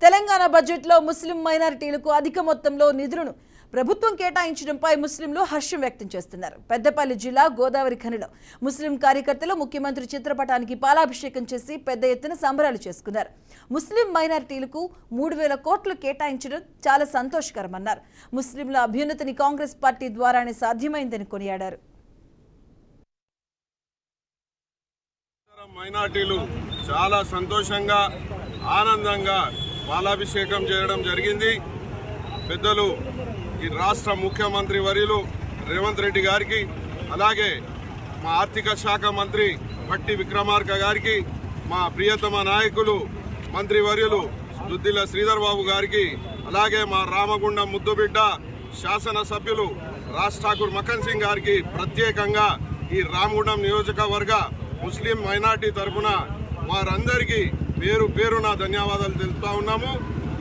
తెలంగాణ బడ్జెట్లో ముస్లిం మైనారిటీలకు అధిక మొత్తంలో నిధులను ప్రభుత్వం కేటాయించడంపై ముస్లింలు హర్షం వ్యక్తం చేస్తున్నారు. పెద్దపల్లి జిల్లా గోదావరి ఖనిలో ముస్లిం కార్యకర్తలు ముఖ్యమంత్రి చిత్రపటానికి పాలాభిషేకం చేసి పెద్ద ఎత్తున సంబరాలు చేసుకున్నారు. ముస్లిం మైనారిటీలకు 3,000 కోట్లు కేటాయించడం చాలా సంతోషకరమన్నారు. ముస్లింల అభ్యున్నతిని కాంగ్రెస్ పార్టీ ద్వారానే సాధ్యమైందని కొనియాడారు. మైనారిటీలు చాలా సంతోషంగా ఆనందంగా పాలాభిషేకం చేయడం జరిగింది. పెద్దలు ఈ రాష్ట్ర ముఖ్యమంత్రి వర్యులు రేవంత్ రెడ్డి గారికి, అలాగే మా ఆర్థిక శాఖ మంత్రి భట్టి విక్రమార్క గారికి, మా ప్రియతమ నాయకులు మంత్రి వర్యులు దుద్దిల శ్రీధర్ బాబు గారికి, అలాగే మా రామగుండం ముద్దుబిడ్డ శాసనసభ్యులు రాజ్ ఠాకూర్ మక్కన్ సింగ్ గారికి ప్రత్యేకంగా ఈ రామగుండం నియోజకవర్గ ముస్లిం మైనార్టీ తరఫున వారందరికీ పేరు పేరున ధన్యవాదాలు తెలుపుతా ఉన్నాము.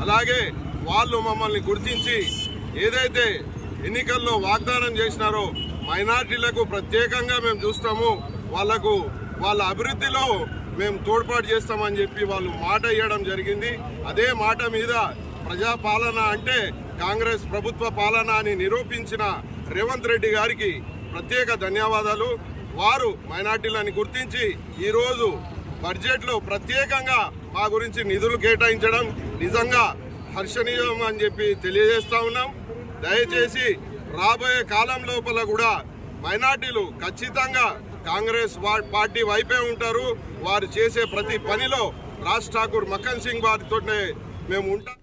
అలాగే వాళ్ళు మమ్మల్ని గుర్తించి ఏదైతే ఎన్నికల్లో వాగ్దానం చేసినారో మైనార్టీలకు ప్రత్యేకంగా మేము చూస్తాము, వాళ్ళ అభివృద్ధిలో మేము తోడ్పాటు చేస్తామని చెప్పి వాళ్ళు మాట ఇవ్వడం జరిగింది. అదే మాట మీద ప్రజాపాలన అంటే కాంగ్రెస్ ప్రభుత్వ పాలన అని నిరూపించిన రేవంత్ రెడ్డి గారికి ప్రత్యేక ధన్యవాదాలు. వారు మైనార్టీలను గుర్తించి ఈరోజు బడ్జెట్లో ప్రత్యేకంగా మా గురించి నిధులు కేటాయించడం నిజంగా హర్షణీయం అని చెప్పి తెలియజేస్తా ఉన్నాం. దయచేసి రాబోయే కాలం లోపల కూడా మైనార్టీలు ఖచ్చితంగా కాంగ్రెస్ పార్టీ వైపే ఉంటారు. వారు చేసే ప్రతి పనిలో రాజ్ ఠాకూర్ మక్కన్ సింగ్ వారితోనే మేము ఉంటాం.